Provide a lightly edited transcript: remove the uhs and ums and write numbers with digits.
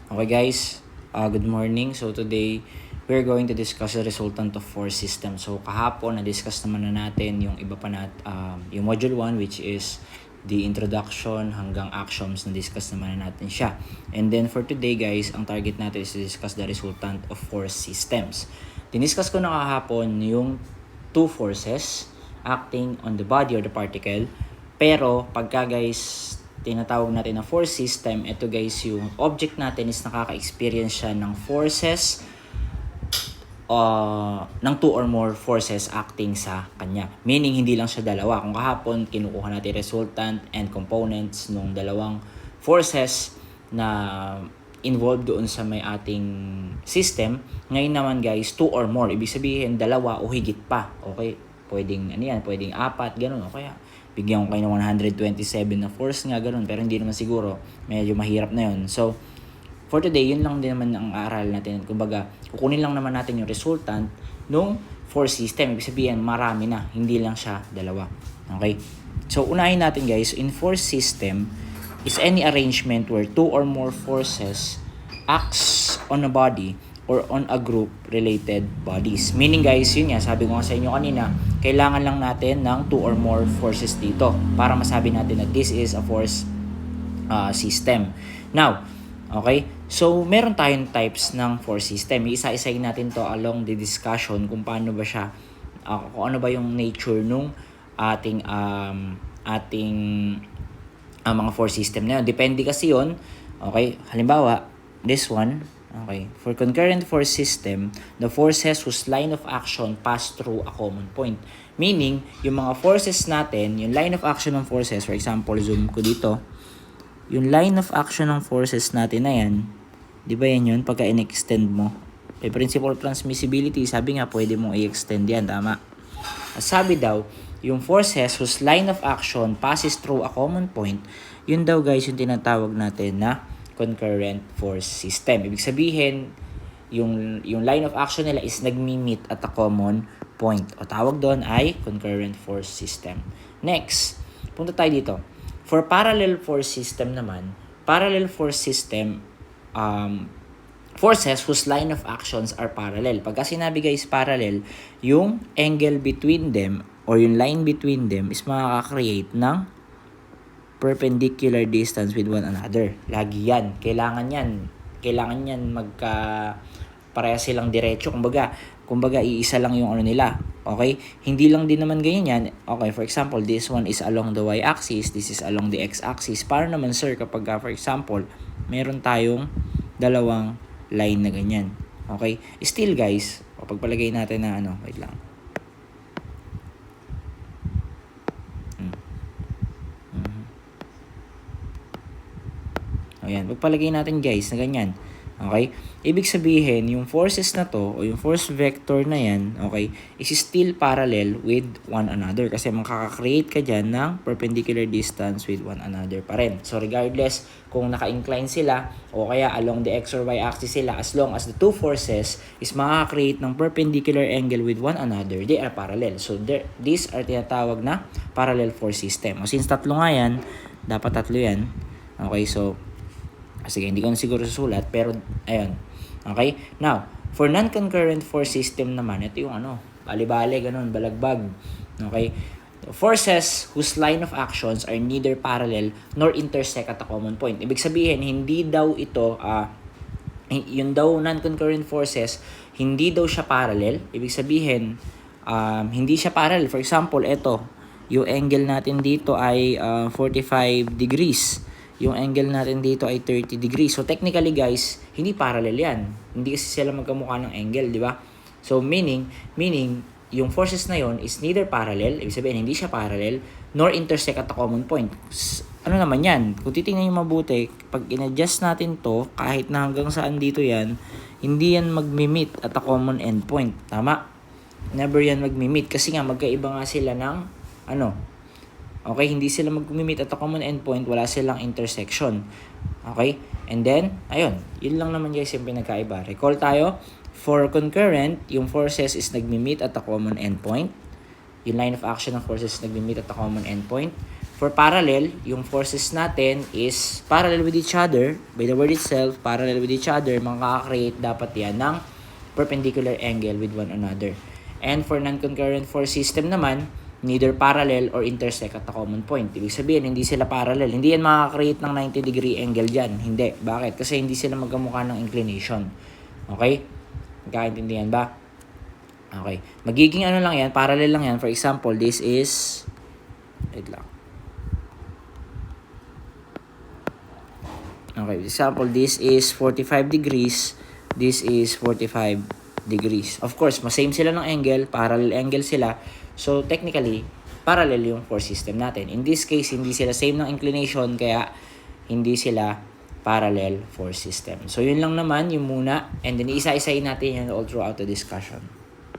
Okay guys, good morning. So today, we're going to discuss the resultant of force system. So kahapon, na-discuss naman na natin yung iba pa yung module 1 which is the introduction hanggang axioms, na-discuss naman na natin siya. And then for today guys, ang target natin is to discuss the resultant of force systems. Diniscuss ko na kahapon yung two forces acting on the body or the particle. Pero pagka guys, tinatawag natin na force system, ito guys, yung object natin is nakaka-experience siya ng forces, ng two or more forces acting sa kanya. Meaning, hindi lang siya dalawa. Kung kahapon, kinukuha natin resultant and components nung dalawang forces na involved doon sa may ating system. Ngayon naman guys, two or more. Ibig sabihin, dalawa o higit pa. Okay? Pwedeng, pwedeng apat, ganun. O kaya, bigyan ko kayo ng 127 na force nga, ganun. Pero hindi naman siguro. Medyo mahirap na yun. So, for today, yun lang din naman ang aaral natin. Kumbaga, kukunin lang naman natin yung resultant nung force system. Ibig sabihin, marami na. Hindi lang siya dalawa. Okay? So, unahin natin guys. In force system, is any arrangement where two or more forces acts on a body or on a group related bodies. Meaning guys, yun nga, sabi ko nga sa inyo kanina, kailangan lang natin ng two or more forces dito para masabi natin na this is a force system. Now, okay, so meron tayong types ng force system. Isa-isayin natin to along the discussion kung paano ba siya, kung ano ba yung nature nung ating mga force system na yun. Depende kasi yun. Okay, halimbawa, this one. Okay, for concurrent force system, the forces whose line of action pass through a common point. Meaning, yung mga forces natin, yung line of action ng forces, for example, zoom ko dito, yung line of action ng forces natin na yan, di ba yan yun, pagka in-extend mo? May principle of transmissibility, sabi nga, pwede mong i-extend yan, tama? Sabi daw, yung forces whose line of action passes through a common point, yun daw guys, yung tinatawag natin na concurrent force system. Ibig sabihin, yung line of action nila is nagmi-meet at a common point. O tawag doon ay concurrent force system. Next, punta tayo dito. For parallel force system naman, parallel force system, forces whose line of actions are parallel. Pagka sinabi guys parallel, yung angle between them or yung line between them is makaka-create ng perpendicular distance with one another. Lagi yan. Kailangan yan pareha silang diretso. Kumbaga iisa lang yung ano nila. Okay? Hindi lang din naman ganyan yan. Okay, for example, this one is along the y-axis, this is along the x-axis. Paano naman sir kapag for example, meron tayong dalawang line na ganyan. Okay? Still guys, pagpalagay natin na wait lang. Ayan, pagpalagay natin guys na ganyan. Okay? Ibig sabihin, yung forces na to, o yung force vector na yan, okay, is still parallel with one another. Kasi makaka-create ka dyan ng perpendicular distance with one another pa rin. So, regardless kung naka-incline sila, o kaya along the x or y axis sila, as long as the two forces is makaka-create ng perpendicular angle with one another, they are parallel. So, these are tinatawag na parallel force system. O, since tatlo nga yan, dapat tatlo yan. Okay, so, sige, hindi ko na siguro susulat, pero ayun. Okay? Now, for non-concurrent force system naman, ito yung bali-bali, ganun, balagbag. Okay? Forces whose line of actions are neither parallel nor intersect at a common point. Ibig sabihin, hindi daw ito, yung daw non-concurrent forces, hindi daw siya parallel. Ibig sabihin, hindi siya parallel. For example, ito, yung angle natin dito ay 45 degrees. Yung angle natin dito ay 30 degrees. So, technically guys, hindi parallel yan. Hindi kasi sila magkamukha ng angle, di ba? So, meaning, yung forces na yon is neither parallel, ibig sabihin, hindi siya parallel, nor intersect at a common point. Ano naman yan? Kung titingnan nyo mabuti, pag in-adjust natin to, kahit na hanggang saan dito yan, hindi yan magmi-meet at a common endpoint. Tama? Never yan magmi-meet. Kasi nga, magkaiba nga sila ng, okay, hindi sila mag-meet at a common endpoint, wala silang intersection. Okay? And then, ayun, yun lang naman guys yung pinagkaiba. Recall tayo, for concurrent, yung forces is nag-meet at a common endpoint. Yung line of action ng forces is nag-meet at a common endpoint. For parallel, yung forces natin is parallel with each other. By the word itself, parallel with each other, makaka-create dapat yan ng perpendicular angle with one another. And for non-concurrent force system naman, neither parallel or intersect at a common point. Ibig sabihin, hindi sila parallel. Hindi yan makaka-create ng 90-degree angle dyan. Hindi. Bakit? Kasi hindi sila magkamukha ng inclination. Okay? Magkakaintindihan ba? Okay. Magiging ano lang yan, parallel lang yan. For example, this is... wait lang. Okay, example, this is 45 degrees, this is 45 degrees. Of course, same sila ng angle, parallel angle sila. So, technically, parallel yung force system natin. In this case, hindi sila same ng inclination, kaya hindi sila parallel force system. So, yun lang naman, yung muna. And then, isa-isayin natin yan all throughout the discussion.